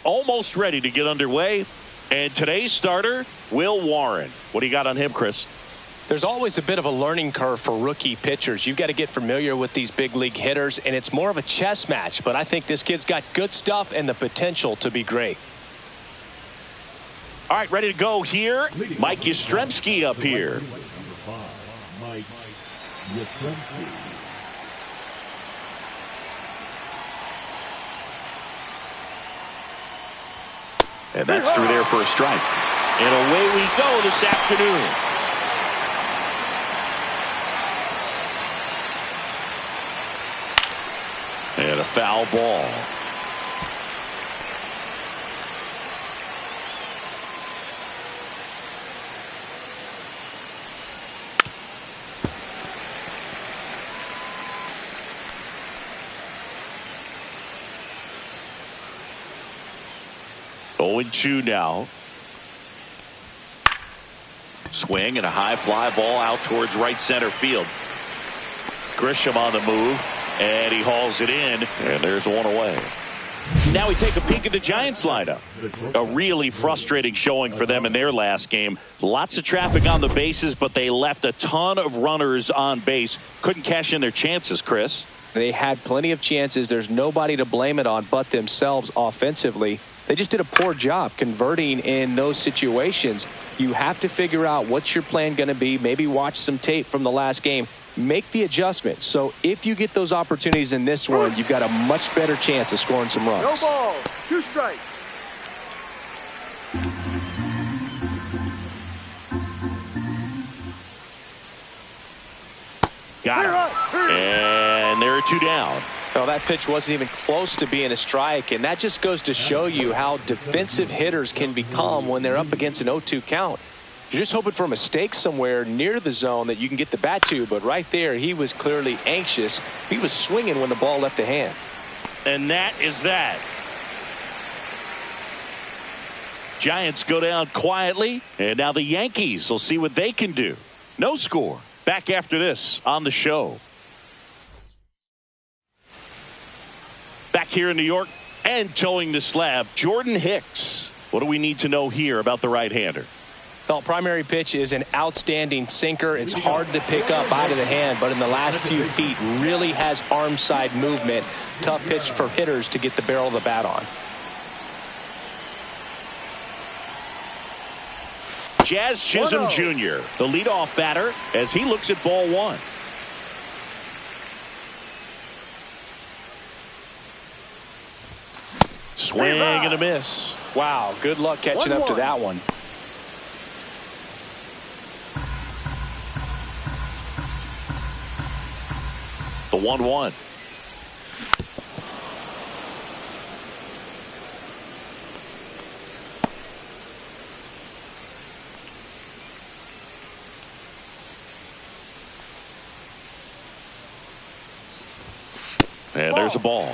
almost ready to get underway. And today's starter, Will Warren. What do you got on him, Chris? There's always a bit of a learning curve for rookie pitchers. You've got to get familiar with these big league hitters, and it's more of a chess match. But I think this kid's got good stuff and the potential to be great. All right, ready to go here. Mike Yastrzemski up here. And that's through there for a strike. And away we go this afternoon. And a foul ball. Oh, 0-2 now. Swing and a high fly ball out towards right center field. Grisham on the move, and he hauls it in, and there's one away. Now we take a peek at the Giants lineup. A really frustrating showing for them in their last game. Lots of traffic on the bases, but they left a ton of runners on base. Couldn't cash in their chances, Chris. They had plenty of chances. There's nobody to blame it on but themselves offensively. They just did a poor job converting in those situations. You have to figure out what's your plan going to be. Maybe watch some tape from the last game. Make the adjustment. So if you get those opportunities in this one, you've got a much better chance of scoring some runs. No ball, 2 strikes. Got it. And there are 2 down. Well, that pitch wasn't even close to being a strike, and that just goes to show you how defensive hitters can become when they're up against an 0-2 count. You're just hoping for a mistake somewhere near the zone that you can get the bat to, but right there he was clearly anxious. He was swinging when the ball left the hand. And that is that. Giants go down quietly, and now the Yankees will see what they can do. No score. Back after this on the show. Back here in New York and towing the slab, Jordan Hicks. What do we need to know here about the right-hander? Well, primary pitch is an outstanding sinker. It's hard to pick up out of the hand, but in the last few feet really has arm side movement. Tough pitch for hitters to get the barrel of the bat on. Jazz Chisholm Jr., the leadoff batter, as he looks at ball 1. Swing and a miss. Wow, good luck catching up to that one. The 1-1. And there's a ball.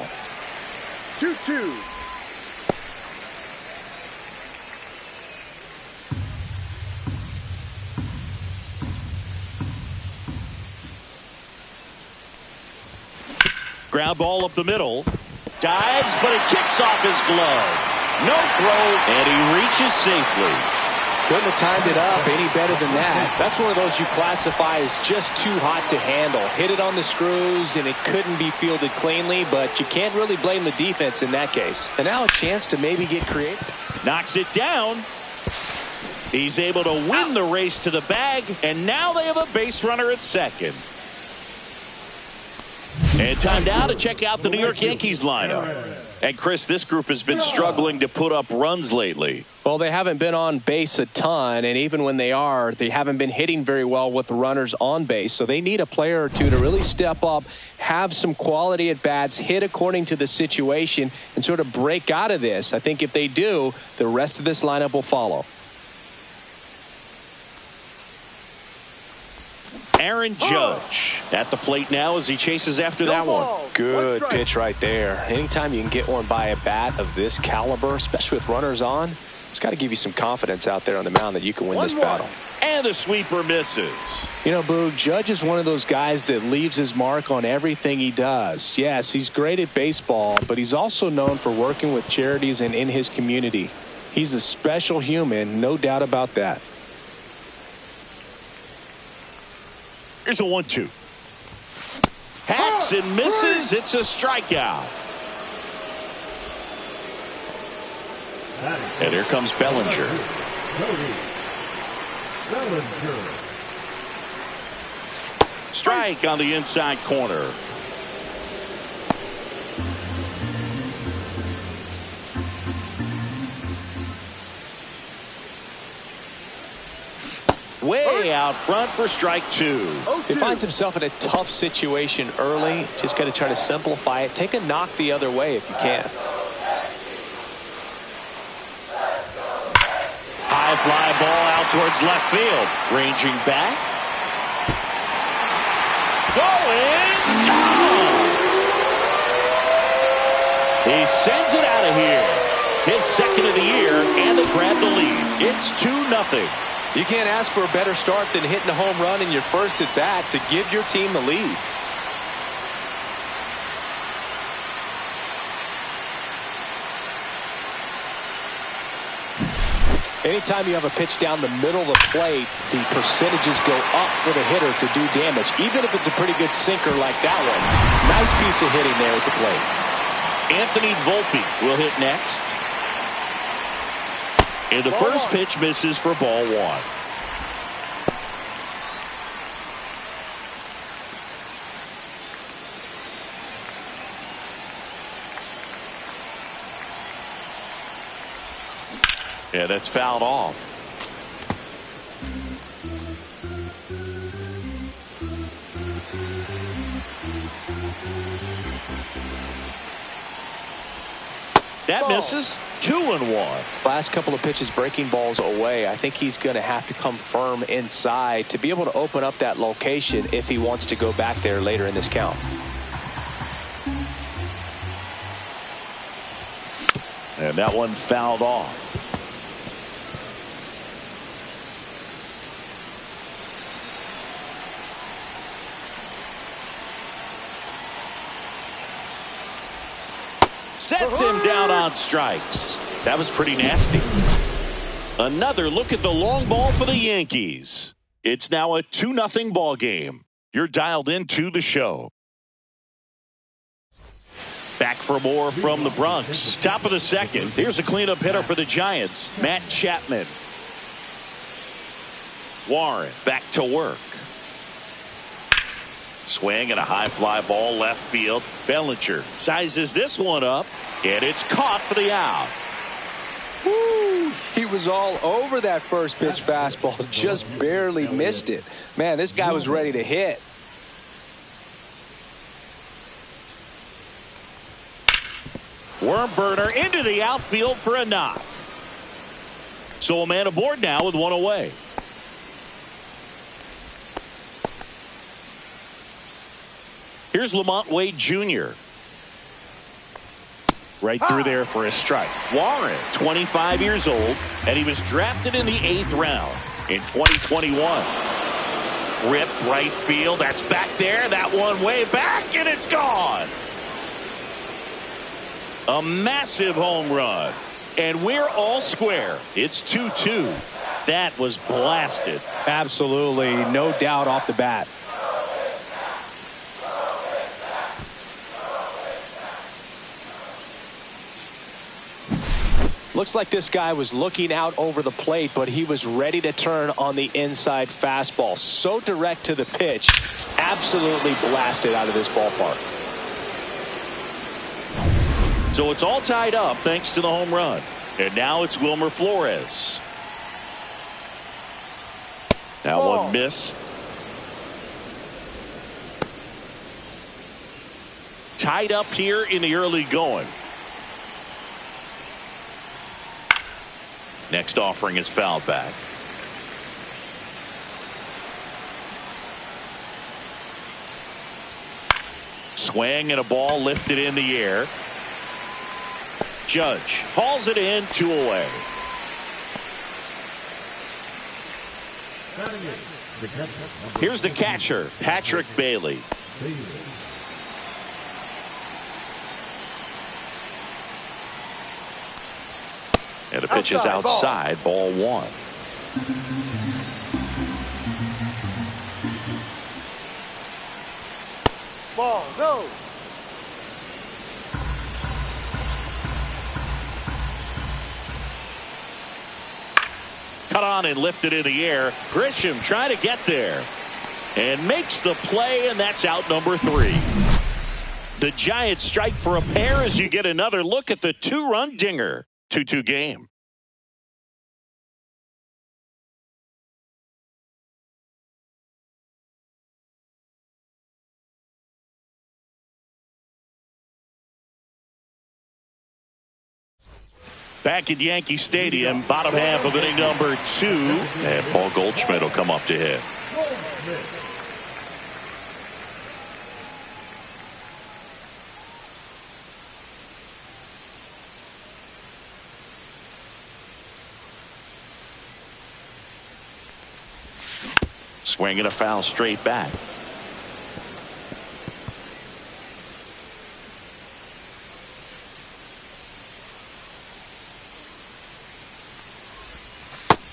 2-2. Ground ball up the middle. Dives, but it kicks off his glove. No throw, and he reaches safely. Couldn't have timed it up any better than that. That's one of those you classify as just too hot to handle. Hit it on the screws, and it couldn't be fielded cleanly, but you can't really blame the defense in that case. And now a chance to maybe get creative. Knocks it down. He's able to win the race to the bag, and now they have a base runner at second. And time now to check out the New York Yankees lineup. And Chris, this group has been struggling to put up runs lately. Well, they haven't been on base a ton, and even when they are, they haven't been hitting very well with the runners on base. So they need a player or two to really step up, have some quality at bats, hit according to the situation, and sort of break out of this. I think if they do, the rest of this lineup will follow. Aaron Judge at the plate now as he chases after that one. Good pitch right there. Anytime you can get one by a bat of this caliber, especially with runners on, It's got to give you some confidence out there on the mound that you can win this battle. And the sweeper misses. You know, Boo, Judge is one of those guys that leaves his mark on everything he does. Yes, he's great at baseball, but he's also known for working with charities and in his community. He's a special human, no doubt about that. Here's a 1-2. Hacks and misses. It's a strikeout. And here comes Bellinger. Strike on the inside corner. Way out front for strike 2. He finds himself in a tough situation early. Just got to try to simplify it. Take a knock the other way if you can. High fly ball out towards left field. Ranging back. Going. Gone. He sends it out of here. His second of the year, and they grab the lead. It's 2-0. You can't ask for a better start than hitting a home run in your first at bat to give your team the lead. Anytime you have a pitch down the middle of the plate, the percentages go up for the hitter to do damage, even if it's a pretty good sinker like that one. Nice piece of hitting there at the plate. Anthony Volpe will hit next. And the first pitch misses for ball 1. Yeah, that's fouled off. That misses. 2-1. Last couple of pitches breaking balls away. I think he's going to have to come firm inside to be able to open up that location if he wants to go back there later in this count. And that one fouled off. Sets him down on strikes. That was pretty nasty. Another look at the long ball for the Yankees. It's now a 2-0 ball game. You're dialed into the show. Back for more from the Bronx. Top of the second. Here's a cleanup hitter for the Giants, Matt Chapman. Warren back to work. Swing and a high fly ball left field. Bellinger sizes this one up, and it's caught for the out. Woo! He was all over that first pitch fastball, just barely missed it. Man, this guy was ready to hit. Worm burner into the outfield for a knock. So a man aboard now with one away. Here's Lamont Wade Jr. Right through there for a strike. Warren, 25 years old, and he was drafted in the 8th round in 2021. Ripped right field. That's back there. That one way back, and it's gone. A massive home run. And we're all square. It's 2-2. That was blasted. Absolutely. No doubt off the bat. Looks like this guy was looking out over the plate, but he was ready to turn on the inside fastball. So direct to the pitch. Absolutely blasted out of this ballpark. So it's all tied up thanks to the home run. And now it's Wilmer Flores. That one missed. Tied up here in the early going. Next offering is fouled back. Swing and a ball lifted in the air. Judge hauls it in, 2 away. Here's the catcher, Patrick Bailey. And the pitch is outside, ball one. Ball, go. Cut on and lifted in the air. Grisham trying to get there. And makes the play, and that's out number 3. The Giants strike for a pair as you get another look at the 2-run dinger. 2-2 game. Back at Yankee Stadium, bottom half of inning number 2. And Paul Goldschmidt will come up to hit. Swinging a foul straight back.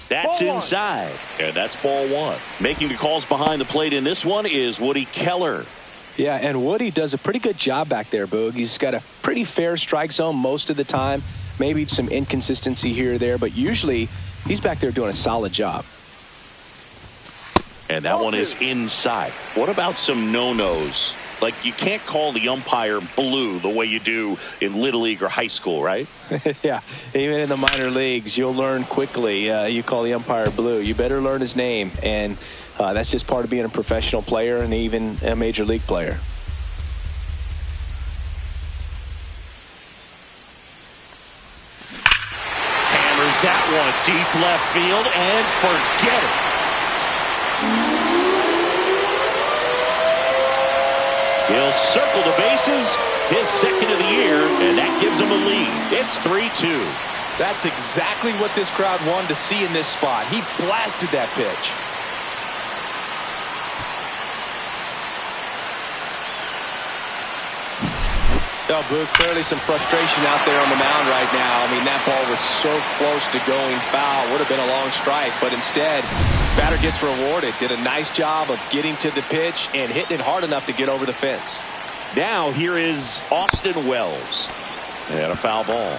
That's inside, and that's ball one. Making the calls behind the plate in this one is Woody Keller. Yeah, and Woody does a pretty good job back there, Boog. He's got a pretty fair strike zone most of the time. Maybe some inconsistency here or there, but usually he's back there doing a solid job. And that one is inside. What about some no-nos? Like, you can't call the umpire blue the way you do in Little League or high school, right? Yeah, even in the minor leagues, you'll learn quickly. You call the umpire blue. You better learn his name, and that's just part of being a professional player and even a major league player. Hammers that one deep left field, and forget it. He'll circle the bases, his second of the year, and that gives him a lead. It's 3-2. That's exactly what this crowd wanted to see in this spot. He blasted that pitch. Oh, Boog, clearly some frustration out there on the mound right now. I mean, that ball was so close to going foul. Would have been a long strike, but instead, batter gets rewarded. Did a nice job of getting to the pitch and hitting it hard enough to get over the fence. Now here is Austin Wells. And a foul ball.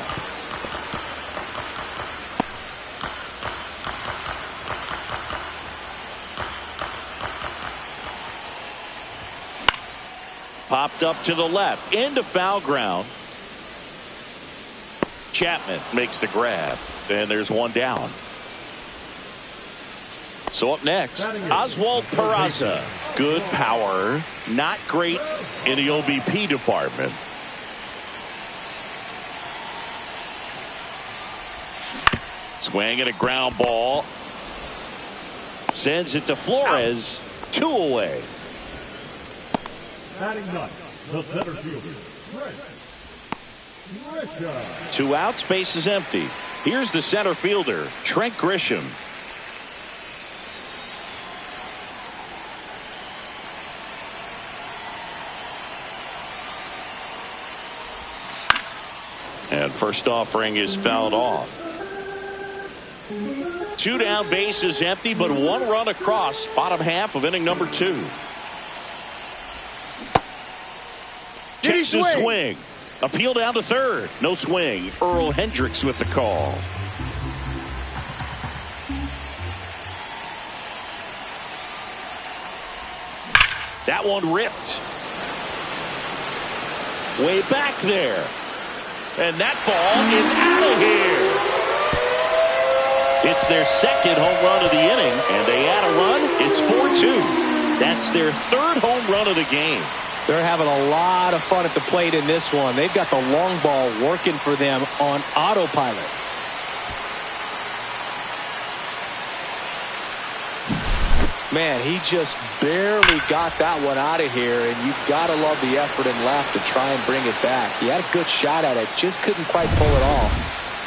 Popped up to the left, into foul ground. Chapman makes the grab, and there's one down. So up next, Oswald Peraza. Good power, not great in the OBP department. Swing and a ground ball. Sends it to Flores. 2 away. Batting ninth, the center fielder, Grisham. 2 outs, base is empty. Here's the center fielder, Trent Grisham. And first offering is fouled off. 2 down, base is empty, but 1 run across, bottom half of inning number 2. Checks his swing. Appeal down to third. No swing. Earl Hendricks with the call. That one ripped. Way back there. And that ball is out of here. It's their second home run of the inning, and they add a run. It's 4-2. That's their 3rd home run of the game. They're having a lot of fun at the plate in this one. They've got the long ball working for them on autopilot. Man, he just barely got that one out of here, and you've got to love the effort in left to try and bring it back. He had a good shot at it, just couldn't quite pull it off.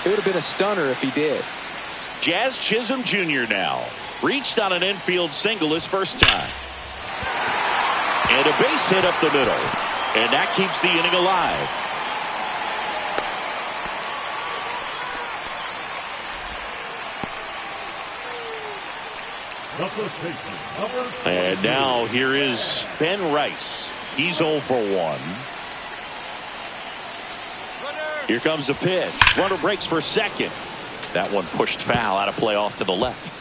It would have been a stunner if he did. Jazz Chisholm Jr. now. Reached on an infield single his first time. And a base hit up the middle. And that keeps the inning alive. And now here is Ben Rice. He's 0 for 1. Here comes the pitch. Runner breaks for second. That one pushed foul out of play off to the left.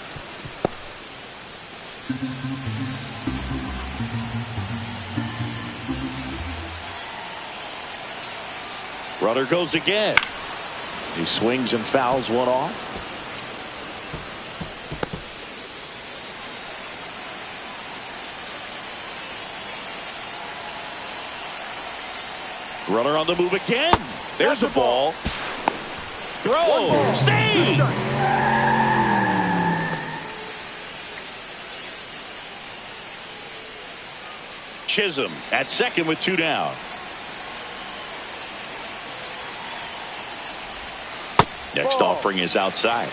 Runner goes again. He swings and fouls one off. Runner on the move again. There's a ball. Throw. Save. Chisholm at second with 2 down. Next offering is outside.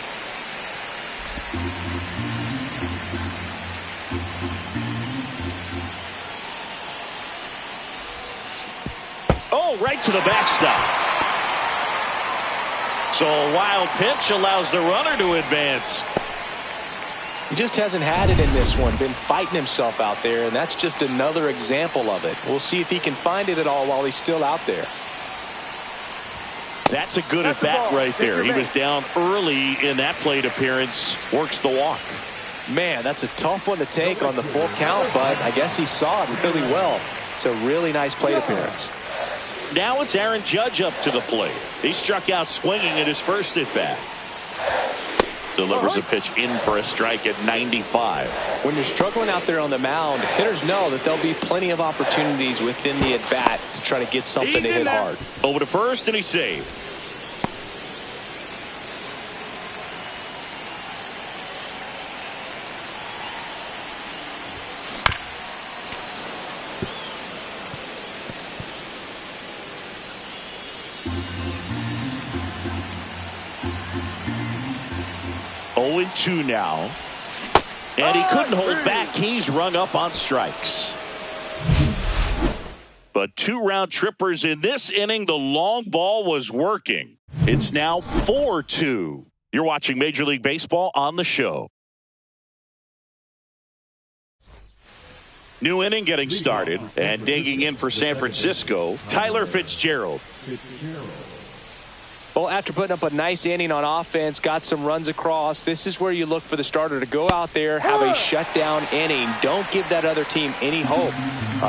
Oh, right to the backstop. So a wild pitch allows the runner to advance. He just hasn't had it in this one. Been fighting himself out there, and that's just another example of it. We'll see if he can find it at all while he's still out there. That's a good at bat right there. He was down early in that plate appearance. Works the walk. Man, that's a tough one to take on the full count, but I guess he saw it really well. It's a really nice plate appearance. Now it's Aaron Judge up to the plate. He struck out swinging at his first at bat. Delivers a pitch in for a strike at 95. When you're struggling out there on the mound, hitters know that there'll be plenty of opportunities within the at bat to try to get something to hit hard. Over to first, and he saved. Oh, 2 now. And he couldn't hold back. He's rung up on strikes. But 2 round trippers in this inning. The long ball was working. It's now 4-2. You're watching Major League Baseball on the show. New inning getting started. And digging in for San Francisco, Tyler Fitzgerald. Well, after putting up a nice inning on offense, got some runs across, this is where you look for the starter to go out there, have a shutdown inning. Don't give that other team any hope.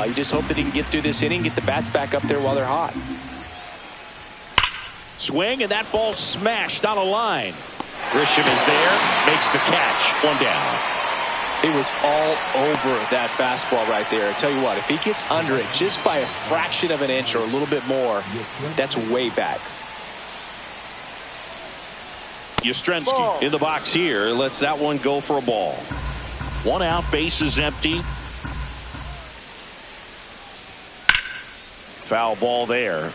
You just hope that he can get through this inning, get the bats back up there while they're hot. Swing, and that ball smashed on a line. Grisham is there, makes the catch. 1 down. It was all over that fastball right there. I tell you what, if he gets under it just by a fraction of an inch or a little bit more, that's way back. Yastrzemski in the box here lets that one go for a ball. 1 out, base is empty. Foul ball there.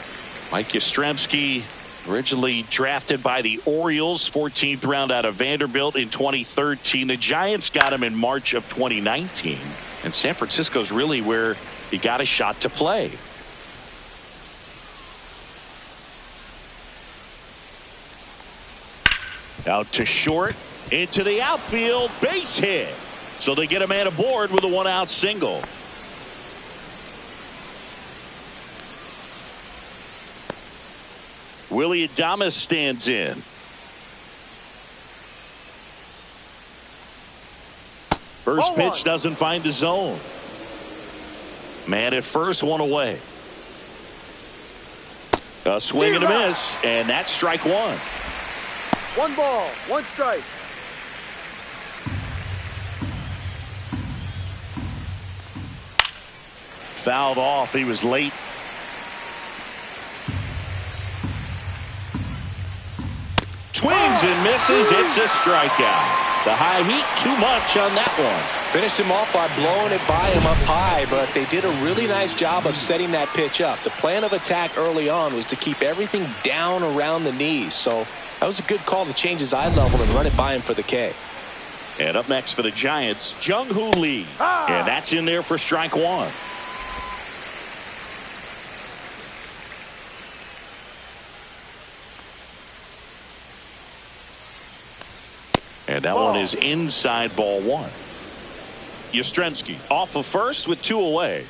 Mike Yastrzemski, originally drafted by the Orioles, 14th round out of Vanderbilt in 2013. The Giants got him in March of 2019. And San Francisco's really where he got a shot to play. Out to short, into the outfield, base hit. So they get a man aboard with a 1 out single. Willie Adames stands in. First pitch doesn't find the zone. Man at first, 1 away. A swing and a miss, and that's strike 1. 1 ball, 1 strike. Fouled off. He was late. Swings and misses. It's a strikeout. The high heat, too much on that one. Finished him off by blowing it by him up high, but they did a really nice job of setting that pitch up. The plan of attack early on was to keep everything down around the knees, so that was a good call to change his eye level and run it by him for the K. And up next for the Giants, Jung-Hoo Lee. And that's in there for strike one. And that one is inside ball one. Yastrzemski off of first with 2 away.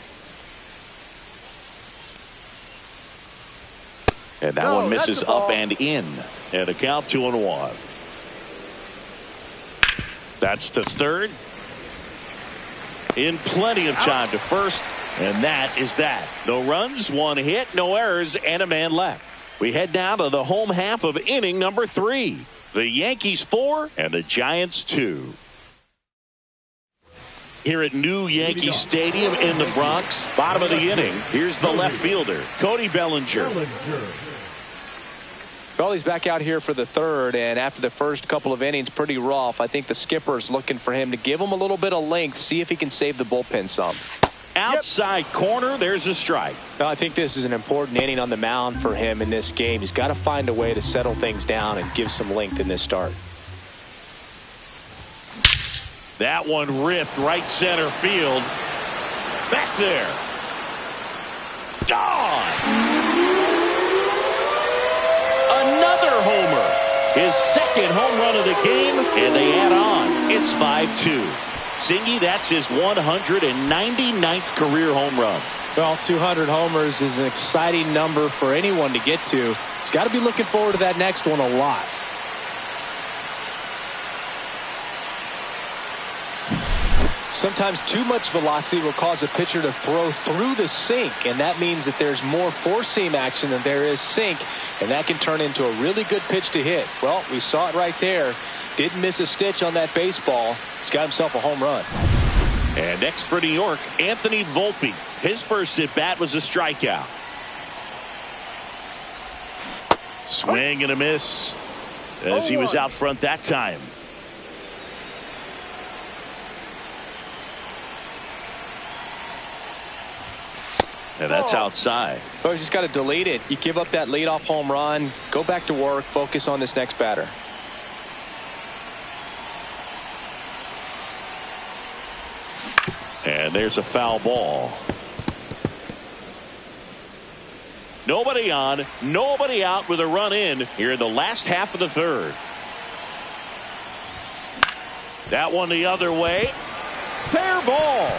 And that one misses up and in. And a count 2-1. That's to third. In plenty of time to first. And that is that. No runs, 1 hit, no errors, and a man left. We head down to the home half of inning number 3. The Yankees 4 and the Giants 2. Here at New Yankee Stadium in the Bronx, bottom of the inning. Here's the left fielder, Cody Bellinger. Well, he's back out here for the third, and after the first couple of innings, pretty rough. I think the skipper is looking for him to give him a little bit of length, see if he can save the bullpen some. Outside corner, there's a strike. Now, I think this is an important inning on the mound for him in this game. He's got to find a way to settle things down and give some length in this start. That one ripped right center field. Back there. Gone. Another homer. His second home run of the game, and they add on. It's 5-2. Singy, that's his 199th career home run. Well, 200 homers is an exciting number for anyone to get to. He's got to be looking forward to that next one a lot. Sometimes too much velocity will cause a pitcher to throw through the sink, and that means that there's more four-seam action than there is sink, and that can turn into a really good pitch to hit. Well, we saw it right there. Didn't miss a stitch on that baseball. He's got himself a home run. And next for New York, Anthony Volpe. His first at-bat was a strikeout. Swing and a miss as he was out front that time. And that's outside. Well, you just got to delete it. You give up that leadoff home run, go back to work, focus on this next batter. And there's a foul ball. Nobody on, nobody out with a run in here in the last half of the third. That one the other way. Fair ball.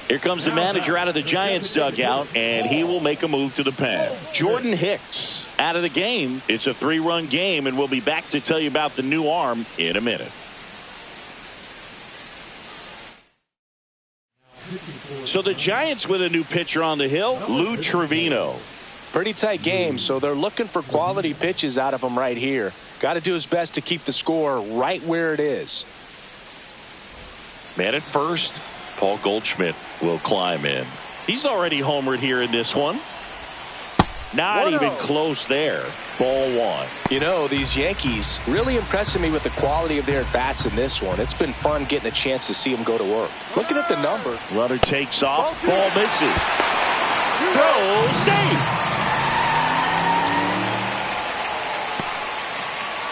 Here comes the manager out of the Giants dugout, and he will make a move to the pen. Jordan Hicks out of the game. It's a 3-run game, and we'll be back to tell you about the new arm in a minute. So the Giants with a new pitcher on the hill, Lou Trevino. Pretty tight game, so they're looking for quality pitches out of him right here. Got to do his best to keep the score right where it is. Man at first. Paul Goldschmidt will climb in. He's already homered here in this one. Not even close there. Ball one. You know, these Yankees really impressing me with the quality of their at-bats in this one. It's been fun getting a chance to see them go to work. Looking at the number. Runner takes off. Ball misses. Throw safe.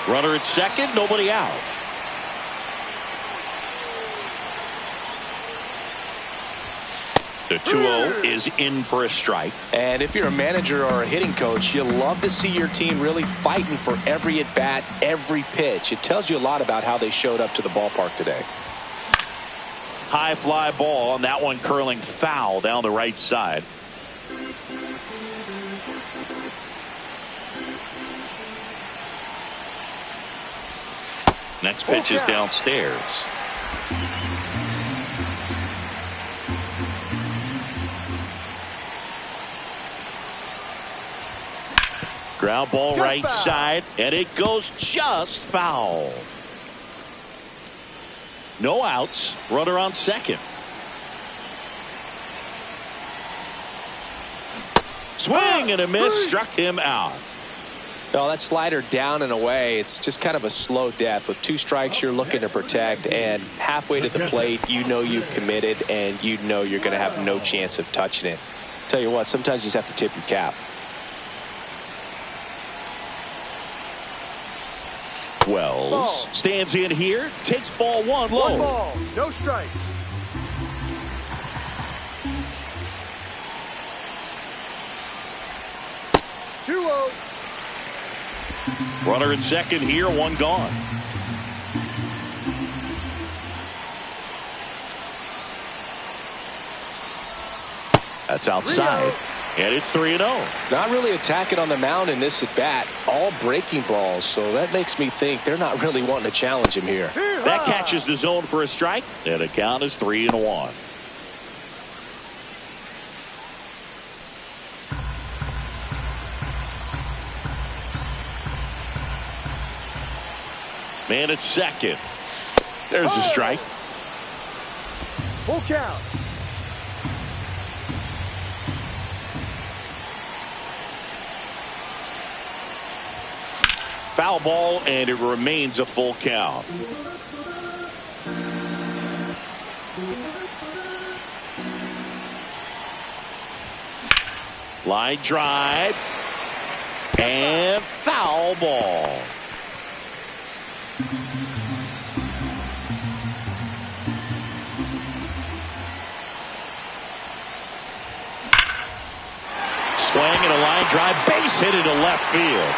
Runner at second. Nobody out. The 2-0 is in for a strike. And if you're a manager or a hitting coach, you love to see your team really fighting for every at-bat, every pitch. It tells you a lot about how they showed up to the ballpark today. High fly ball, and that one curling foul down the right side. Next pitch is downstairs. Ground ball right side, and it goes just foul. No outs. Runner on second. Swing and a miss. Struck him out. No, that slider down and away. It's just kind of a slow death. With 2 strikes, you're looking to protect, and halfway to the plate, you know you've committed, and you know you're going to have no chance of touching it. Tell you what, sometimes you just have to tip your cap. Wells Ball. stands in here, takes ball one low. One ball, no strikes. Two oh. Runner at second here, one gone. That's outside. And it's 3-0. Not really attacking on the mound in this at bat. All breaking balls. So that makes me think they're not really wanting to challenge him here. That catches the zone for a strike. And the count is 3-1. Man at second. There's the strike. Full count. Foul ball, and it remains a full count. Line drive. And foul ball. Swing and a line drive. Base hit into left field.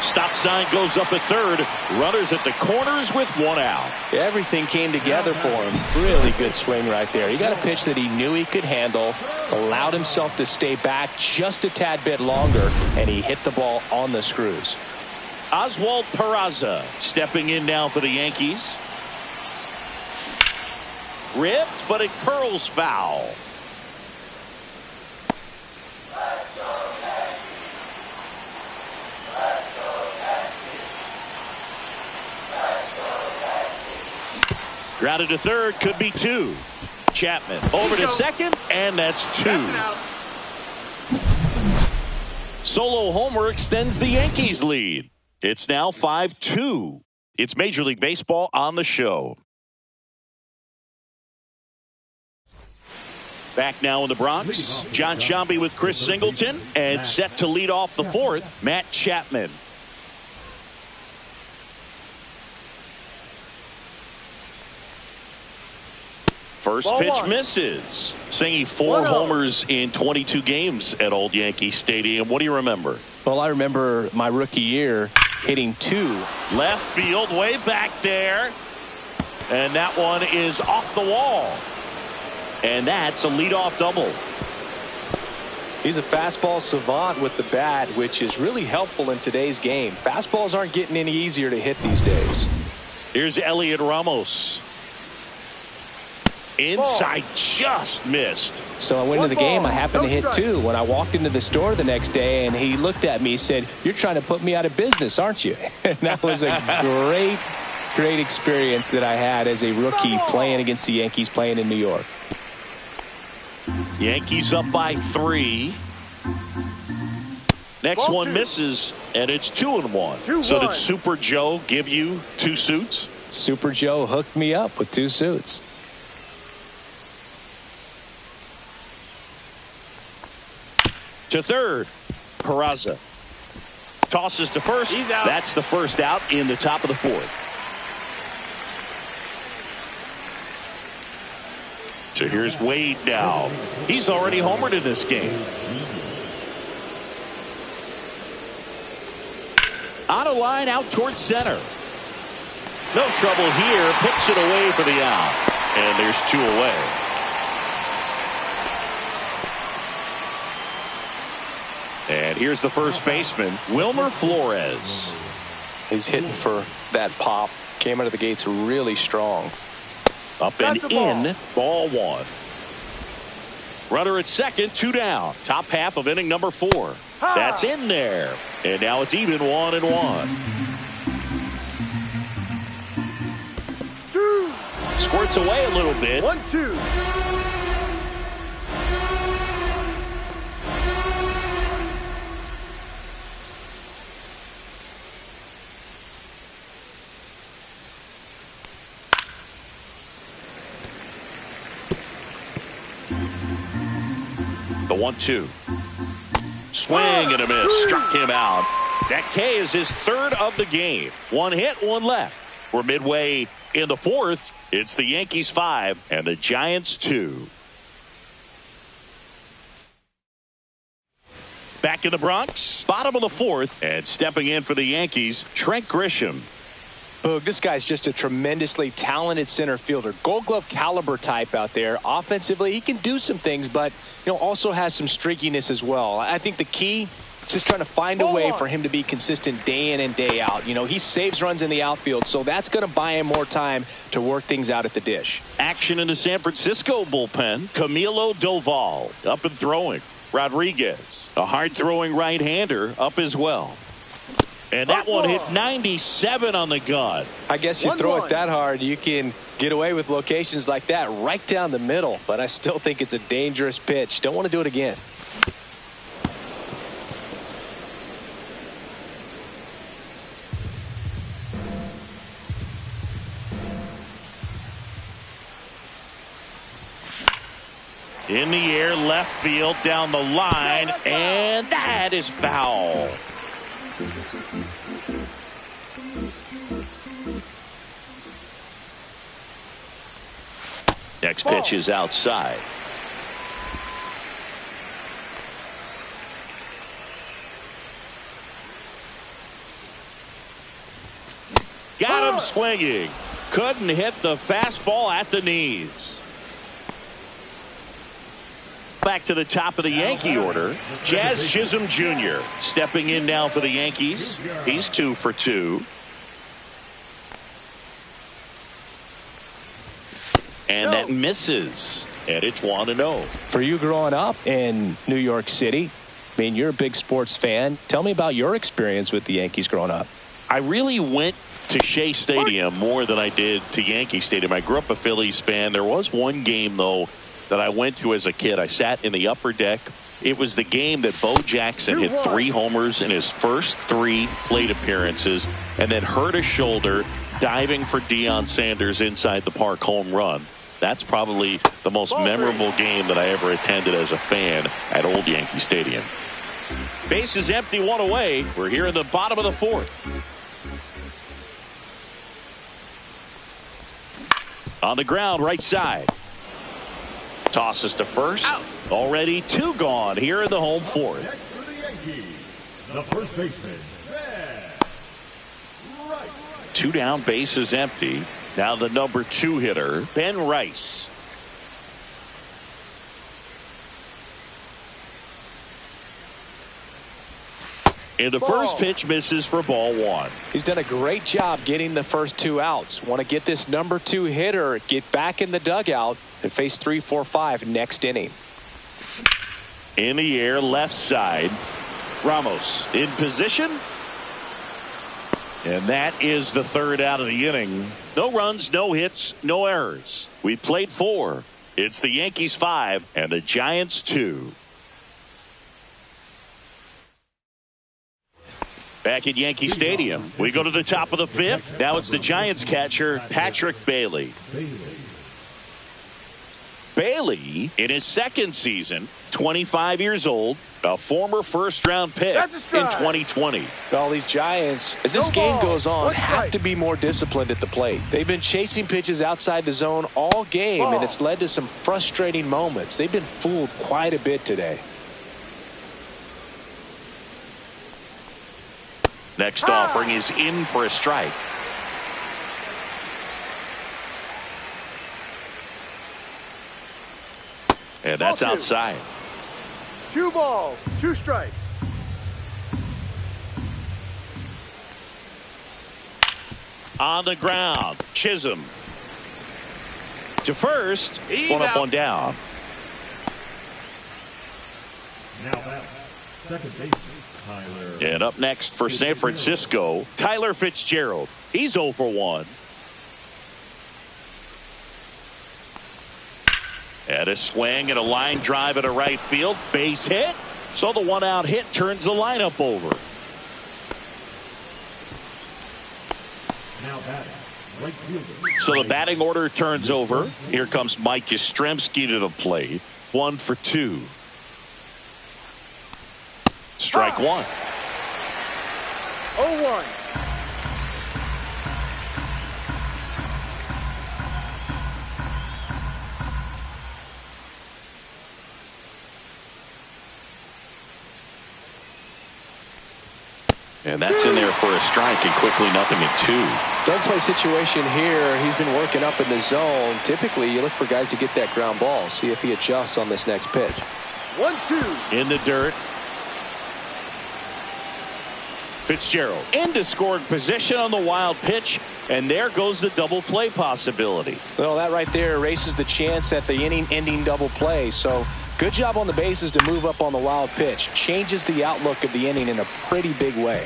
Stop sign goes up at third. Runners at the corners with one out. Everything came together for him. Really good swing right there. He got a pitch that he knew he could handle, allowed himself to stay back just a tad bit longer, and he hit the ball on the screws. Oswald Peraza stepping in now for the Yankees. Ripped, but it curls foul. Grounded to third, could be two. Chapman over to second, and that's two. Solo homer extends the Yankees lead. It's now 5-2. It's Major League Baseball on the show. Back now in the Bronx, John Sciambi with Chris Singleton, and set to lead off the fourth, Matt Chapman. First Ball pitch one. misses. Singy 4 homers in 22 games at Old Yankee Stadium. What do you remember? Well, I remember my rookie year hitting 2. Left field, way back there. And that one is off the wall. And that's a leadoff double. He's a fastball savant with the bat, which is really helpful in today's game. Fastballs aren't getting any easier to hit these days. Here's Elliot Ramos. Inside, just missed. So I went into the game. I happened to hit 2 when I walked into the store the next day, and he looked at me and said, "You're trying to put me out of business, aren't you?" And that was a great experience that I had as a rookie playing against the Yankees, playing in New York. Yankees up by 3. Next one misses, and it's 2-1. So did Super Joe give you 2 suits? Super Joe hooked me up with 2 suits. To third, Peraza. Tosses to first. He's out. That's the first out in the top of the fourth. So here's Wade now. He's already homered in this game. On a line out towards center. No trouble here. Puts it away for the out. And there's 2 away. And here's the first baseman, Wilmer Flores. He's hitting for that pop. Came out of the gates really strong. Up and in, ball 1. Runner at second, 2 down. Top half of inning number 4. That's in there. And now it's even 1-1. Squirts away a little bit. 1-2. The 1-2. Swing and a miss. Struck him out. That K is his third of the game. One hit, one left. We're midway in the fourth. It's the Yankees 5 and the Giants 2. Back in the Bronx, bottom of the fourth, and stepping in for the Yankees, Trent Grisham. Boog, this guy's just a tremendously talented center fielder. Gold Glove caliber type out there. Offensively, he can do some things, but also has some streakiness as well. I think the key is just trying to find a way for him to be consistent day in and day out. He saves runs in the outfield, so that's going to buy him more time to work things out at the dish. Action in the San Francisco bullpen. Camilo Doval up and throwing. Rodriguez, a hard-throwing right-hander, up as well. And that one hit 97 on the gun. I guess you throw it that hard, you can get away with locations like that right down the middle. But I still think it's a dangerous pitch. Don't want to do it again. In the air, left field, down the line, and that is foul. Next pitch is outside. Got him swinging. Couldn't hit the fastball at the knees. Back to the top of the Yankee order, Jazz Chisholm Jr. stepping in now for the Yankees. He's 2 for 2. And that misses. And it's 1-0. For you growing up in New York City, you're a big sports fan. Tell me about your experience with the Yankees growing up. I really went to Shea Stadium more than I did to Yankee Stadium. I grew up a Phillies fan. There was one game, though, that I went to as a kid. I sat in the upper deck. It was the game that Bo Jackson hit 3 homers in his first 3 plate appearances and then hurt his shoulder diving for Deion Sanders inside the park home run. That's probably the most memorable game that I ever attended as a fan at Old Yankee Stadium. Base is empty, 1 away. We're here in the bottom of the fourth. On the ground, right side. Tosses to first. Out. Already 2 gone here in the home fourth. Next for the Yankees, the first baseman, Rice. 2 down, base is empty. Now the number 2 hitter, Ben Rice. And the first pitch misses for ball 1. He's done a great job getting the first 2 outs. Want to get this number 2 hitter, get back in the dugout, and face 3, 4, 5 next inning. In the air, left side. Ramos in position. And that is the 3rd out of the inning. No runs, no hits, no errors. We played 4. It's the Yankees 5 and the Giants 2. Back at Yankee Stadium, we go to the top of the 5th. Now it's the Giants catcher, Patrick Bailey. Bailey, in his 2nd season, 25 years old, a former first-round pick in 2020. All these Giants, as this game goes on, have to be more disciplined at the plate. They've been chasing pitches outside the zone all game, and it's led to some frustrating moments. They've been fooled quite a bit today. Next offering is in for a strike. And that's outside. 2 balls, 2 strikes. On the ground, Chisholm to first. He's 1 up, 1 down. Now back, second baseman, Tyler. And up next for San Francisco, Tyler Fitzgerald. He's 0 for 1. And a swing and a line drive at a right field. Base hit. So the 1-out hit turns the lineup over. Now batting, right fielder. So the batting order turns over. Here comes Mike Yastrzemski to the plate. 1 for 2. Strike 1. 0-1. And that's in there for a strike, and quickly 0-2. Double play situation here. He's been working up in the zone. Typically, you look for guys to get that ground ball. See if he adjusts on this next pitch. 1-2. In the dirt. Fitzgerald into scoring position on the wild pitch, and there goes the double play possibility. Well, that right there erases the chance at the inning-ending double play. So good job on the bases to move up on the wild pitch. Changes the outlook of the inning in a pretty big way.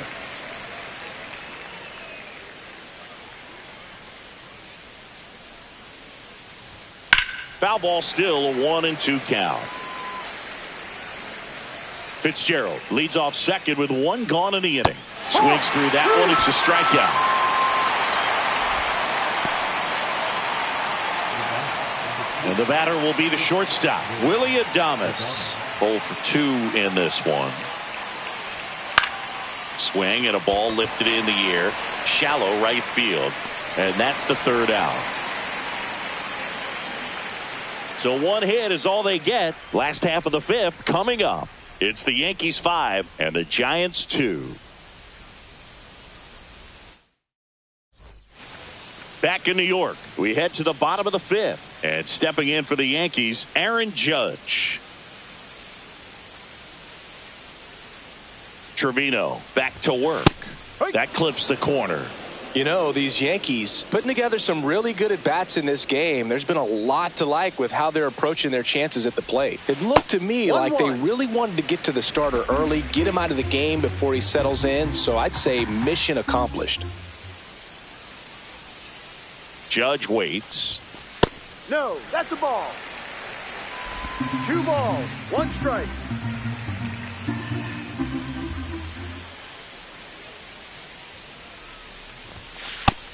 Foul ball, still a 1-2 count. Fitzgerald leads off second with one gone in the inning. Swings through that one. It's a strikeout. And the batter will be the shortstop, Willie Adames. 0 for 2 in this one. Swing and a ball lifted in the air. Shallow right field. And that's the third out. So one hit is all they get. Last half of the fifth coming up. It's the Yankees 5 and the Giants 2. Back in New York, we head to the bottom of the fifth. And stepping in for the Yankees, Aaron Judge. Trevino back to work. That clips the corner. You know, these Yankees putting together some really good at-bats in this game. There's been a lot to like with how they're approaching their chances at the plate. It looked to me like they really wanted to get to the starter early, get him out of the game before he settles in. So I'd say mission accomplished. Judge waits. No, that's a ball. 2 balls, 1 strike.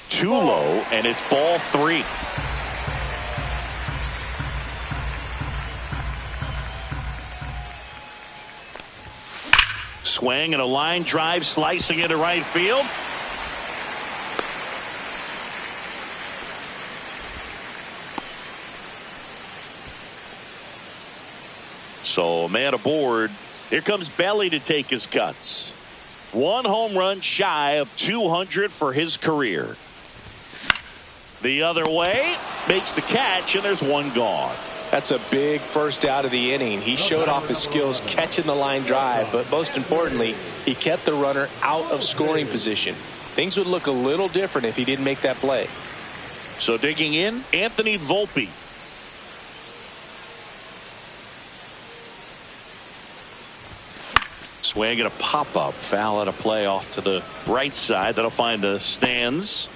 Too low, and it's ball 3. Swing and a line drive slicing into right field. So a man aboard. Here comes Belly to take his cuts. 1 home run shy of 200 for his career. The other way, makes the catch, and there's 1 gone. That's a big first out of the inning. He showed off his skills catching the line drive, but most importantly, he kept the runner out of scoring position. Things would look a little different if he didn't make that play. So digging in, Anthony Volpe. Swing and a pop-up. Foul out of play off to the right side. That'll find the stands.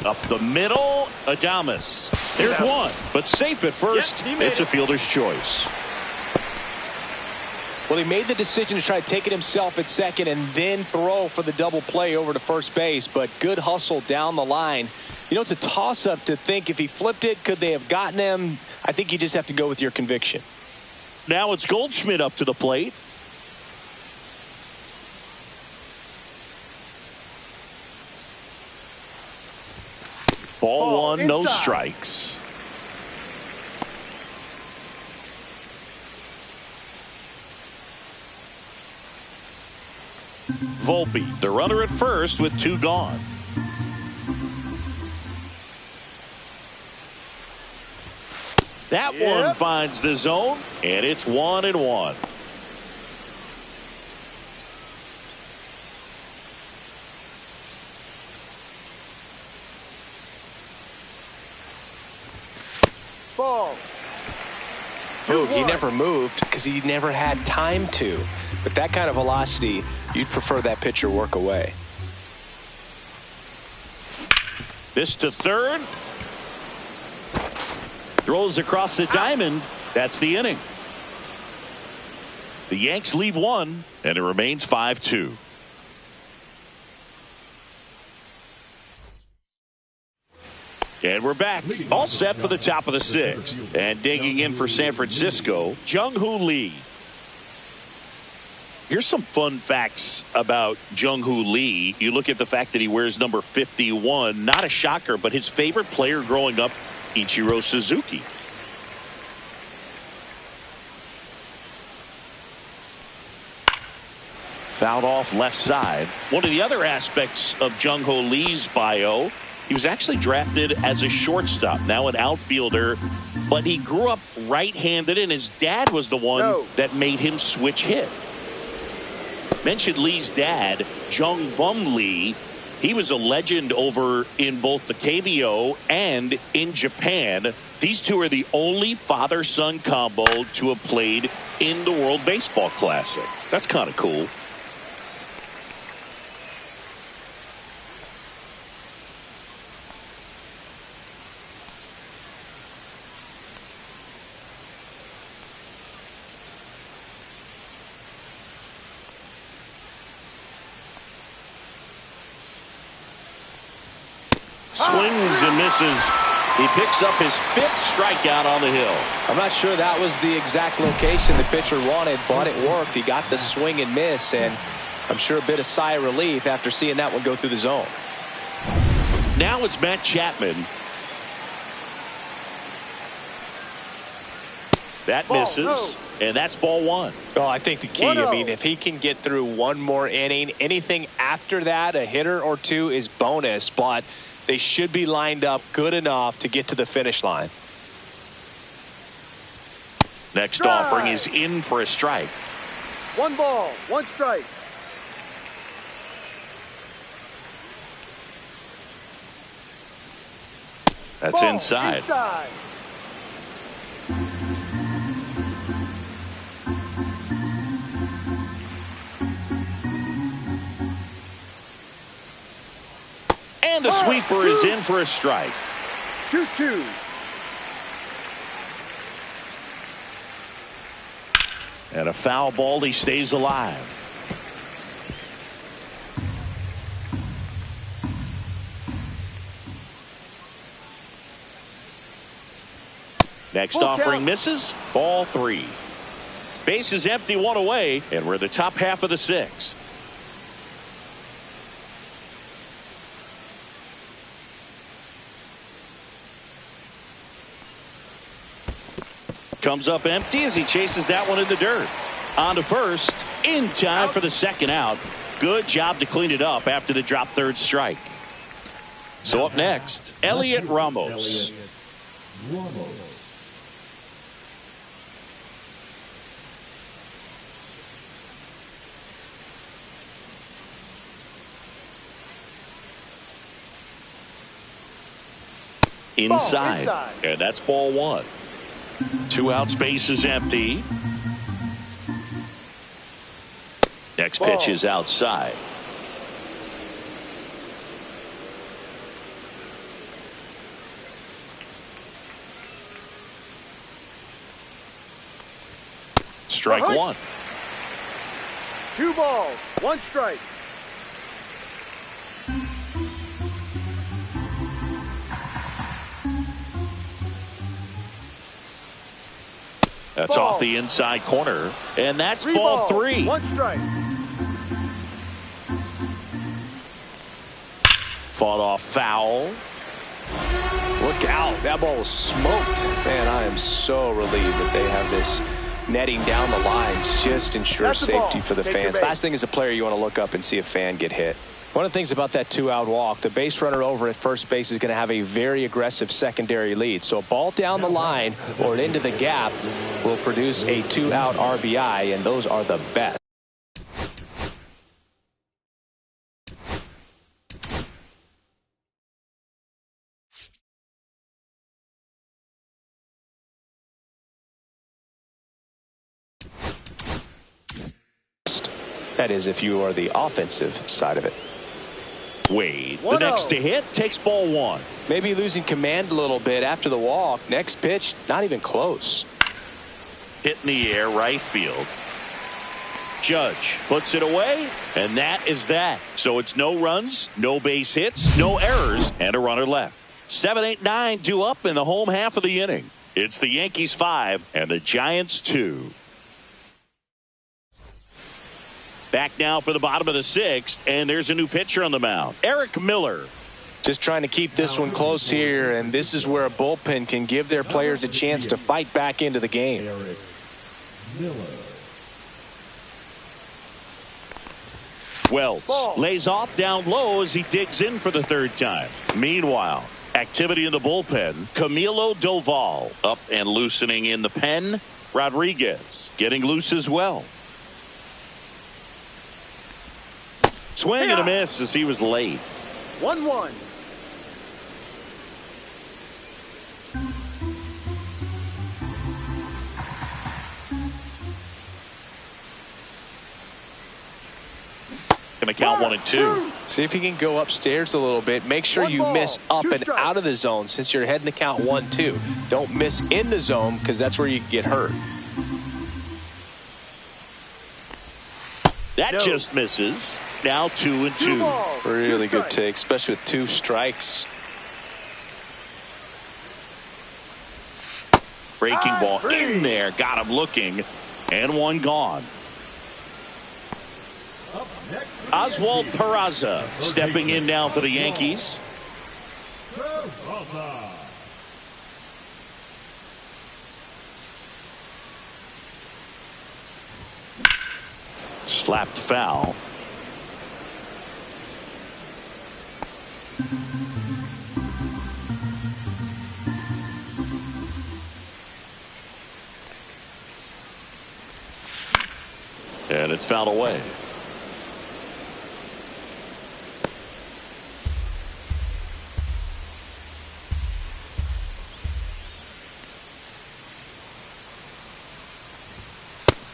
Up the middle, Adames. There's one, but safe at first. It's a fielder's choice. Well, he made the decision to try to take it himself at second and then throw for the double play over to first base, but good hustle down the line. You know, it's a toss-up to think if he flipped it, could they have gotten him? I think you just have to go with your conviction. Now it's Goldschmidt up to the plate. Ball 1, no strikes. Volpe, the runner at first with 2 gone. That one finds the zone, and it's 1-1. Ball. He never moved because he never had time to. With that kind of velocity, you'd prefer that pitcher work away. This to third. Throws across the diamond. That's the inning. The Yanks lead 1, and it remains 5-2. And we're back. All set for the top of the sixth. And digging in for San Francisco, Jung-Hoo Lee. Here's some fun facts about Jung-Hoo Lee. You look at the fact that he wears number 51. Not a shocker, but his favorite player growing up, Ichiro Suzuki. Fouled off left side. One of the other aspects of Jung-Hoo Lee's bio, he was actually drafted as a shortstop, now an outfielder, but he grew up right-handed, and his dad was the one that made him switch hit. Mentioned Lee's dad, Jung Bum Lee. He was a legend over in both the KBO and in Japan. These two are the only father-son combo to have played in the World Baseball Classic. That's kind of cool. Swings and misses. He picks up his 5th strikeout on the hill. I'm not sure that was the exact location the pitcher wanted, but it worked. He got the swing and miss, and I'm sure a bit of sigh of relief after seeing that one go through the zone. Now it's Matt Chapman. That misses, and that's ball 1. Oh, I think the key, I mean, if he can get through one more inning, anything after that, a hitter or two is bonus, but they should be lined up good enough to get to the finish line. Next offering is in for a strike. 1 ball, 1 strike. That's inside. And the sweeper is in for a strike. 2-2. And a foul ball. He stays alive. Next offering misses. Ball 3. Base is empty, 1 away, and we're the top half of the 6th. Comes up empty as he chases that one in the dirt. On to first, in time for the 2nd out. Good job to clean it up after the drop 3rd strike. So up next, Elliot Ramos. Inside, and that's ball 1. 2 out, space is empty. Next pitch is outside. Strike 1. 2 balls, 1 strike. That's off the inside corner, and that's ball 3. 1 strike. Fought off foul. Look out. That ball was smoked. Man, I am so relieved that they have this netting down the lines. Just ensures safety for the fans. Last thing as a player, you want to look up and see a fan get hit. One of the things about that 2-out walk, the base runner over at first base is going to have a very aggressive secondary lead. So a ball down the line or into the gap will produce a 2-out RBI, and those are the best. That is if you are the offensive side of it. Wade, the next to hit, takes ball 1. Maybe losing command a little bit after the walk. Next pitch, not even close. Hit in the air, right field. Judge puts it away, and that is that. So it's no runs, no base hits, no errors, and a runner left. 7, 8, 9 due up in the home half of the inning. It's the Yankees 5 and the Giants 2. Back now for the bottom of the 6th, and there's a new pitcher on the mound, Eric Miller. Just trying to keep this one close here, and this is where a bullpen can give their players a chance to fight back into the game. Eric Miller. Wells lays off down low as he digs in for the 3rd time. Meanwhile, activity in the bullpen. Camilo Doval up and loosening in the pen. Rodriguez getting loose as well. Swing and a miss as he was late. 1-1. Going to count 1 and 2. See if you can go upstairs a little bit. Make sure you miss up and out of the zone since you're heading to count 1-2. Don't miss in the zone because that's where you get hurt. That just misses. Now 2 and 2. Really good take, especially with 2 strikes. Breaking ball in there. Got him looking. And 1 gone. Oswald Peraza stepping in now for the Yankees. Slapped foul. And it's fouled away.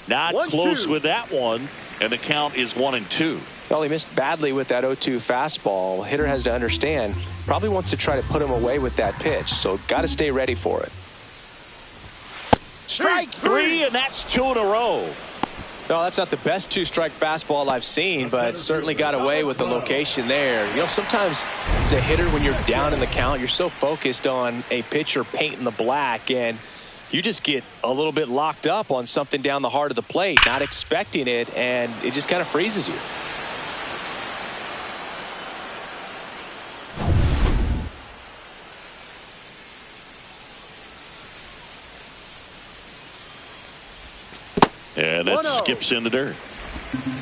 Not close with that one, and the count is 1 and 2. Well, he missed badly with that 0-2 fastball. Hitter has to understand, probably wants to try to put him away with that pitch, so got to stay ready for it. Strike 3, and that's 2 in a row. No, that's not the best 2-strike fastball I've seen, but certainly got away with the location there. You know, sometimes as a hitter, when you're down in the count, you're so focused on a pitcher painting the black, and you just get a little bit locked up on something down the heart of the plate, not expecting it, and it just kind of freezes you. And that skips in the dirt.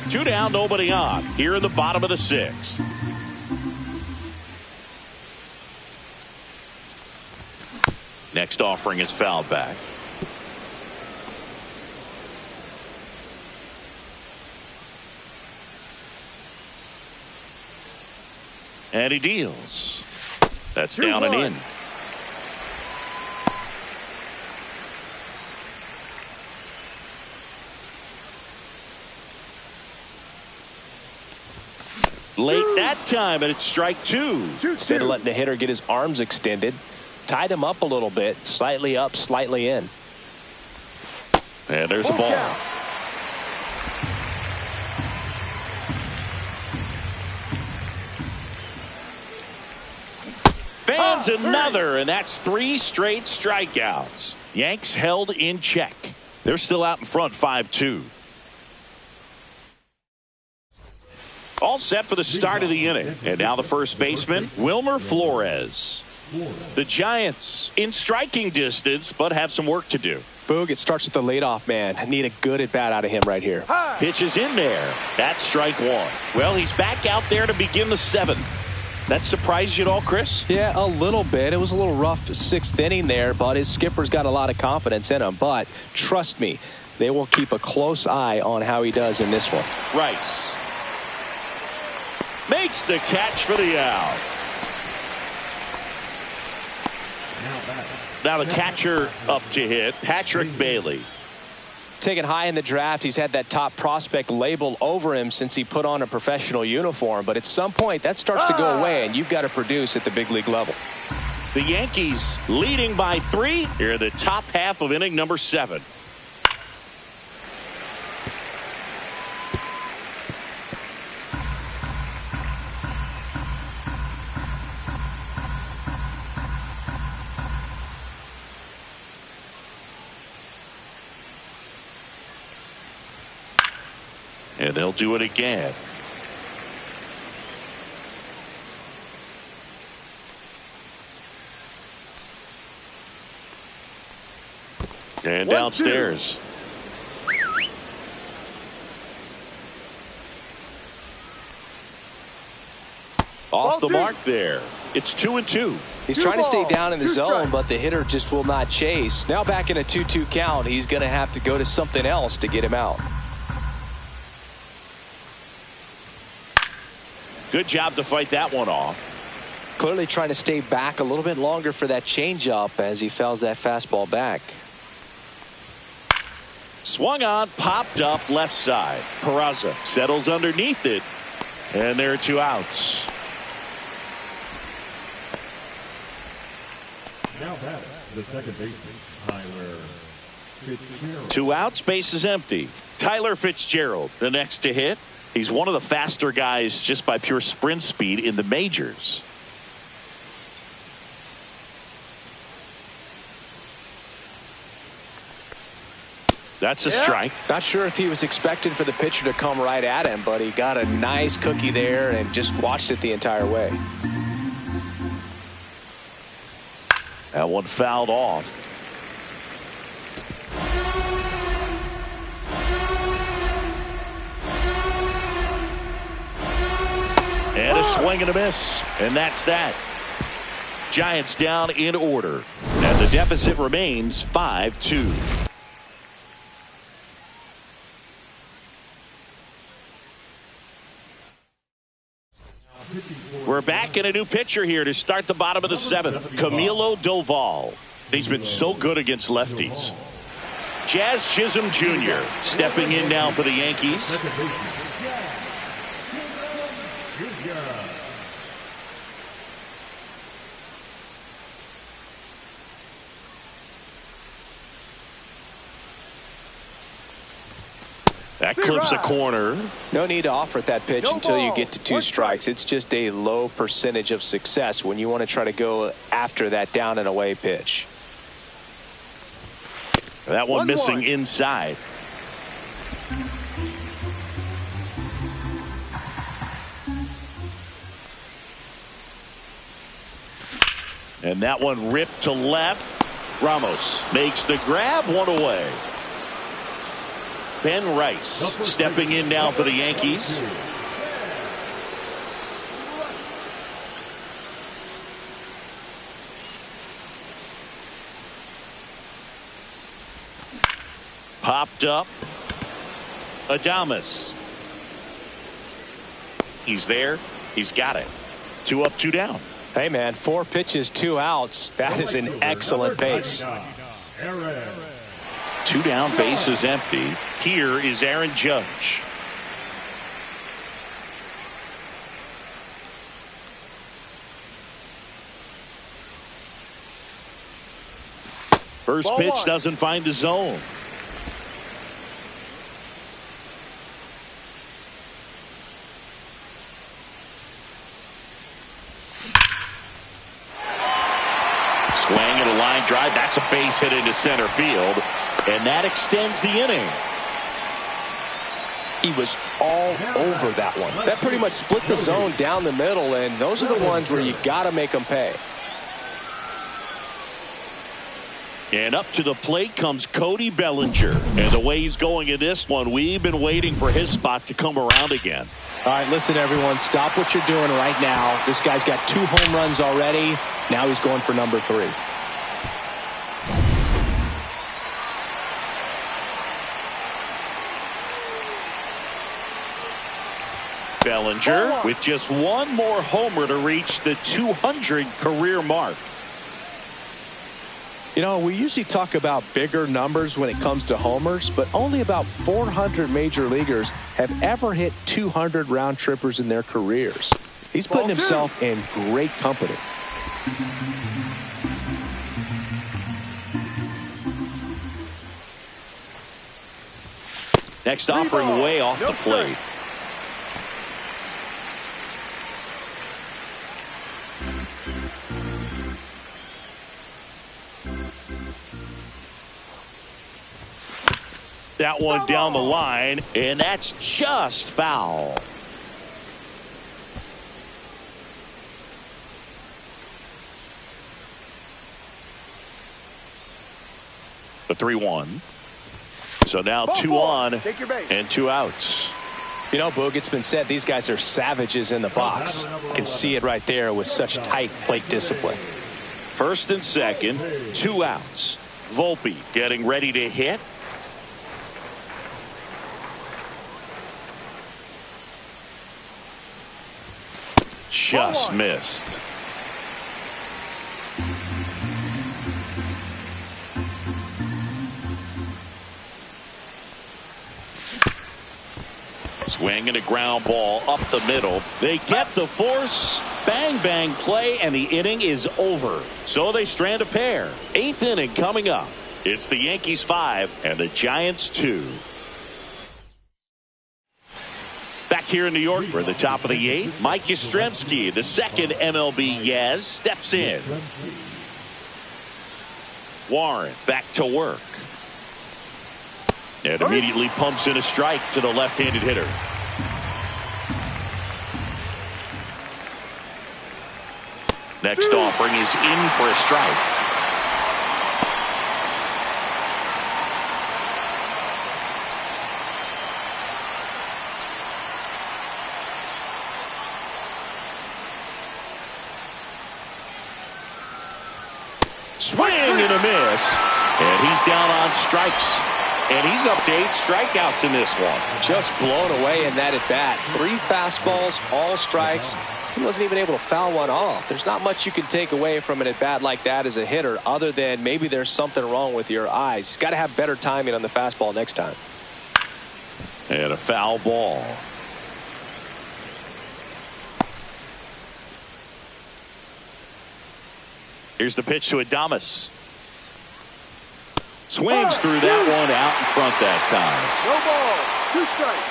2 down, nobody on. Here in the bottom of the 6th. Next offering is fouled back. And he deals. That's down and in. Late that time, and it's strike 2. Instead of letting the hitter get his arms extended, tied him up a little bit, slightly up, slightly in. And there's the ball. Fans another, and that's 3 straight strikeouts. Yanks held in check. They're still out in front 5-2. All set for the start of the inning. And now the first baseman, Wilmer Flores. The Giants in striking distance, but have some work to do. Boog, it starts with the leadoff man. I need a good at-bat out of him right here. Pitch is in there. That's strike 1. Well, he's back out there to begin the 7th. That surprised you at all, Chris? Yeah, a little bit. It was a little rough 6th inning there, but his skipper's got a lot of confidence in him. But trust me, they will keep a close eye on how he does in this one. Rice makes the catch for the out. Now the catcher up to hit, Patrick Bailey. Taken high in the draft, he's had that top prospect label over him since he put on a professional uniform. But at some point, that starts to go away, and you've got to produce at the big league level. The Yankees leading by 3 here in the top half of inning number 7. And they'll do it again. And downstairs. Off the mark there. It's 2-2. He's trying to stay down in the zone, but the hitter just will not chase. Now back in a 2-2 count, he's going to have to go to something else to get him out. Good job to fight that one off. Clearly trying to stay back a little bit longer for that changeup as he fouls that fastball back. Swung on, popped up left side. Peraza settles underneath it. And there are 2 outs. Now batting, the second baseman, Tyler Fitzgerald. 2 outs, base is empty. Tyler Fitzgerald, the next to hit. He's one of the faster guys just by pure sprint speed in the majors. That's a strike. Not sure if he was expecting for the pitcher to come right at him, but he got a nice cookie there and just watched it the entire way. That one fouled off. And a swing and a miss. And that's that. Giants down in order. And the deficit remains 5-2. We're back in a new pitcher here to start the bottom of the 7th. Camilo Doval. He's been so good against lefties. Jazz Chisholm Jr. stepping in now for the Yankees. That clips a corner. No need to offer at that pitch until you get to 2 strikes. It's just a low percentage of success when you want to try to go after that down and away pitch. That one missing inside. And that one ripped to left. Ramos makes the grab, 1 away. Ben Rice stepping in now for the Yankees. Popped up. Adames. He's there. He's got it. 2 up, 2 down. Hey, man, 4 pitches, 2 outs. That is an excellent pace. 2 down, base is empty. Here is Aaron Judge. First pitch doesn't find the zone. Swing and a line drive. That's a base hit into center field. And that extends the inning. He was all over that one. That pretty much split the zone down the middle, and those are the ones where you got to make them pay. And up to the plate comes Cody Bellinger. And the way he's going in this one, we've been waiting for his spot to come around again. All right, listen, everyone, stop what you're doing right now. This guy's got 2 home runs already. Now he's going for number 3. Bellinger with just 1 more homer to reach the 200 career mark. You know, we usually talk about bigger numbers when it comes to homers, but only about 400 major leaguers have ever hit 200 round trippers in their careers. He's putting himself in great company. Next offering way off the plate. That one down the line, and that's just foul. The 3-1. So now 2 on and 2 outs. You know, Boog, it's been said these guys are savages in the box. You can see it right there with such tight plate discipline. First and second, 2 outs. Volpe getting ready to hit. Just missed. Swing and a ground ball up the middle. They get the force. Bang, bang play, and the inning is over. So they strand a pair. 8th inning coming up. It's the Yankees 5 and the Giants 2. Back here in New York, we're at the top of the 8th. Mike Yastrzemski, the second MLB Yaz, steps in. Warren back to work. And immediately pumps in a strike to the left-handed hitter. Next offering is in for a strike. Swing and a miss. And he's down on strikes. And he's up to 8 strikeouts in this one. Just blown away in that at bat. 3 fastballs, all strikes. He wasn't even able to foul one off. There's not much you can take away from an at bat like that as a hitter, other than maybe there's something wrong with your eyes. He's got to have better timing on the fastball next time. And a foul ball. Here's the pitch to Adames. Swings through that one out in front that time. No ball. 2 strikes.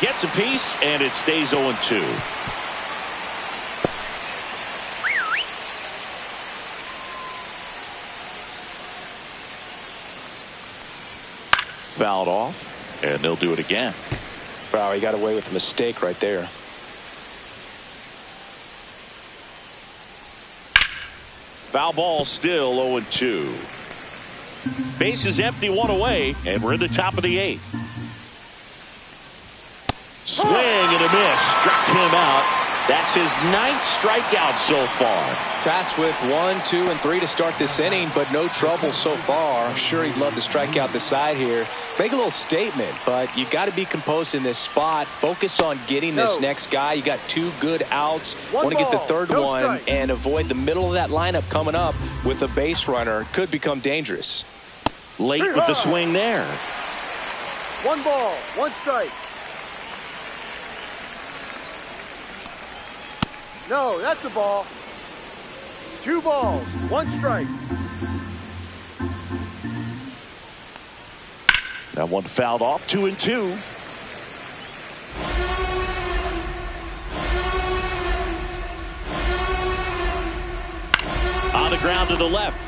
Gets a piece, and it stays 0-2. Fouled off, and they'll do it again. Wow, he got away with a mistake right there. Foul ball, still 0-2. Base is empty, 1 away, and we're in the top of the 8th. Swing and a miss. Struck him out. That's his 9th strikeout so far. Tasked with 1, 2, and 3 to start this inning, but no trouble so far. I'm sure he'd love to strike out the side here. Make a little statement, but you got to be composed in this spot. Focus on getting this next guy. You got 2 good outs. Want to get the 3rd one and avoid the middle of that lineup coming up with a base runner. Could become dangerous. Late with the swing there. 1 ball, 1 strike. No, that's a ball. 2 balls, 1 strike. That one fouled off, 2-2. On the ground to the left.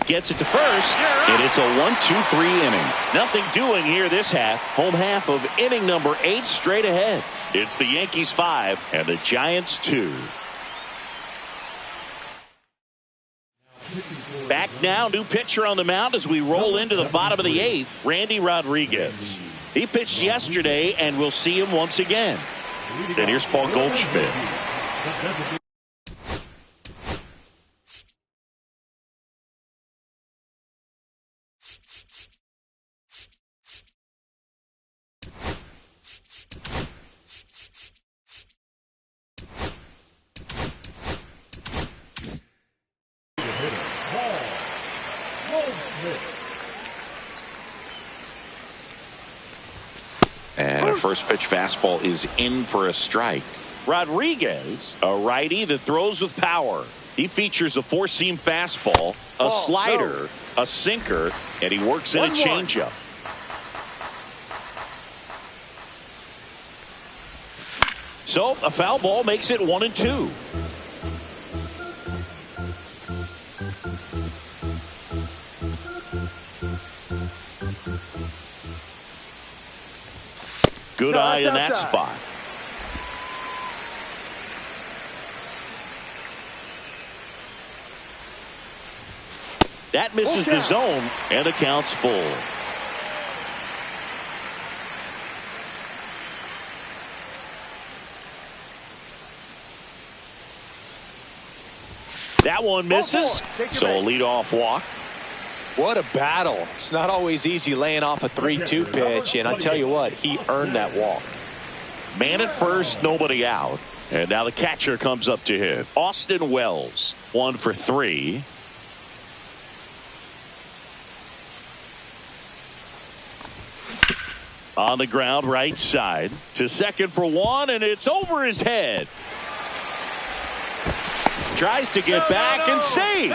Gets it to first, and it's a 1-2-3 inning. Nothing doing here this half. Home half of inning number 8 straight ahead. It's the Yankees 5 and the Giants 2. Back now, new pitcher on the mound as we roll into the bottom of the 8th, Randy Rodriguez. He pitched yesterday, and we'll see him once again. And here's Paul Goldschmidt. And a first pitch fastball is in for a strike. Rodriguez, a righty that throws with power. He features a 4-seam fastball, a slider, a sinker, and he works in a changeup. So a foul ball makes it 1-2. Good eye in that spot. That misses the zone, and the count's full. That one misses, so a leadoff walk. What a battle. It's not always easy laying off a 3-2 pitch, and I'll tell you what, he earned that walk. Man at first, nobody out. And now the catcher comes up to hit. Austin Wells, 1 for 3. On the ground, right side. To second for 1, and it's over his head. Tries to get back and save.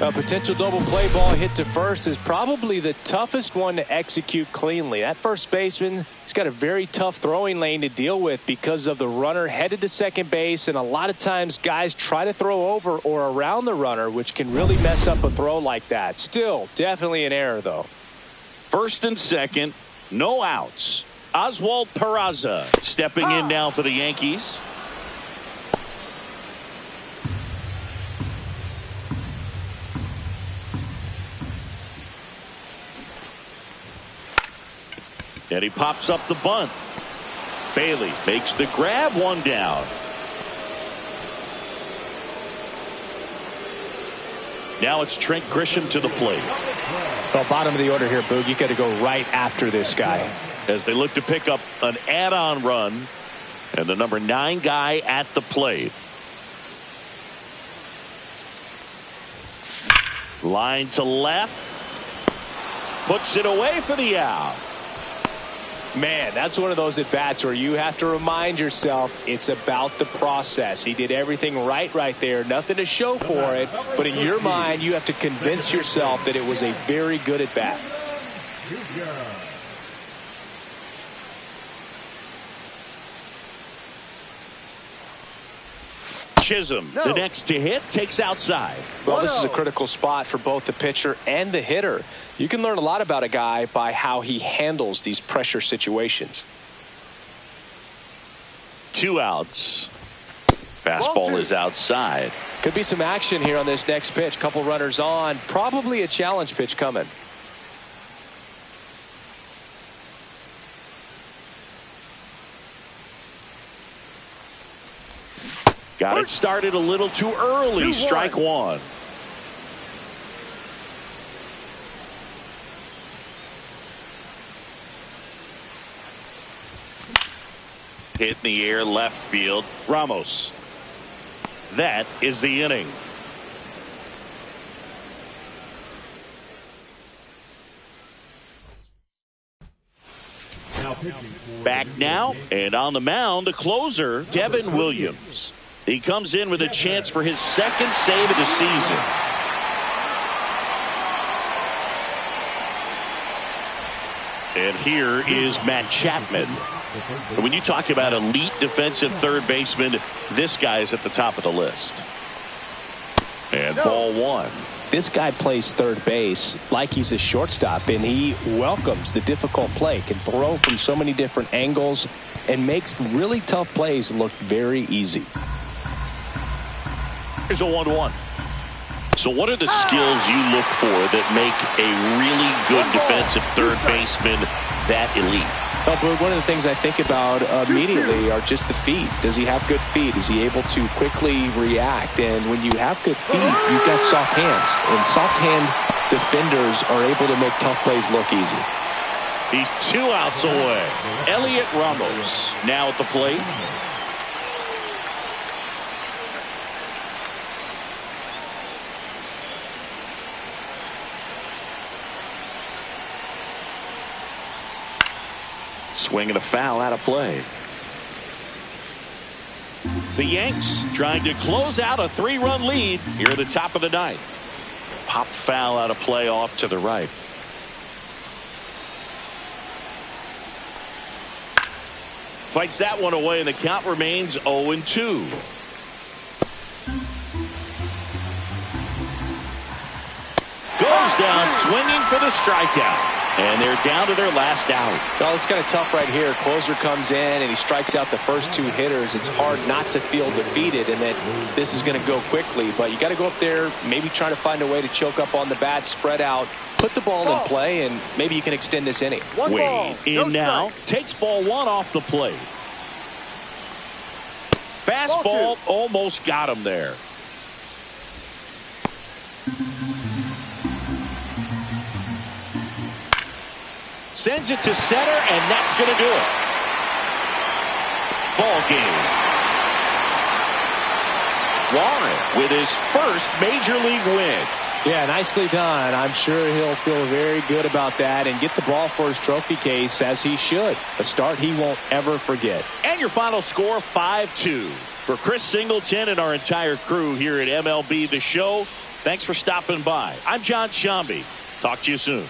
A potential double play ball hit to first is probably the toughest one to execute cleanly. That first baseman, he's got a very tough throwing lane to deal with because of the runner headed to second base, and a lot of times guys try to throw over or around the runner, which can really mess up a throw like that. Still, definitely an error, though. First and second, no outs. Oswald Peraza stepping in now for the Yankees. And he pops up the bunt. Bailey makes the grab, 1 down. Now it's Trent Grisham to the plate. Well, bottom of the order here, Boog. You got to go right after this guy. As they look to pick up an add-on run. And the number 9 guy at the plate. Line to left. Puts it away for the out. Man, that's one of those at-bats where you have to remind yourself it's about the process. He did everything right there. Nothing to show for it. But in your mind, you have to convince yourself that it was a very good at-bat. Chisholm, the next to hit, takes outside. Well, this is a critical spot for both the pitcher and the hitter. You can learn a lot about a guy by how he handles these pressure situations. 2 outs. Fastball is outside. Could be some action here on this next pitch. Couple runners on. Probably a challenge pitch coming. Got it started a little too early. Strike 1. Hit in the air, left field. Ramos. That is the inning. Back now, and on the mound, the closer, Devin Williams. He comes in with a chance for his 2nd save of the season. And here is Matt Chapman. When you talk about elite defensive third baseman, this guy is at the top of the list. And ball 1. This guy plays third base like he's a shortstop, and he welcomes the difficult play, can throw from so many different angles, and makes really tough plays look very easy. Here's a 1-1. So what are the skills you look for that make a really good defensive third baseman that elite? Well, Boog, one of the things I think about immediately are just the feet. Does he have good feet? Is he able to quickly react? And when you have good feet, you've got soft hands. And soft hand defenders are able to make tough plays look easy. He's 2 outs away. Elliot Ramos now at the plate. Swing and a foul out of play. The Yanks trying to close out a 3-run lead here at the top of the 9th. Pop foul out of play off to the right. Fights that one away, and the count remains 0-2. Goes down swinging for the strikeout. And they're down to their last out. Well, it's kind of tough right here. Closer comes in and he strikes out the first 2 hitters. It's hard not to feel defeated and that this is going to go quickly. But you got to go up there, maybe trying to find a way to choke up on the bat, spread out, put the ball in play, and maybe you can extend this inning. Wade in now, takes ball 1 off the plate. Fastball almost got him there. Sends it to center, and that's going to do it. Ball game. Warren with his first major league win. Yeah, nicely done. I'm sure he'll feel very good about that and get the ball for his trophy case, as he should. A start he won't ever forget. And your final score, 5-2. For Chris Singleton and our entire crew here at MLB The Show, thanks for stopping by. I'm John Shambi. Talk to you soon.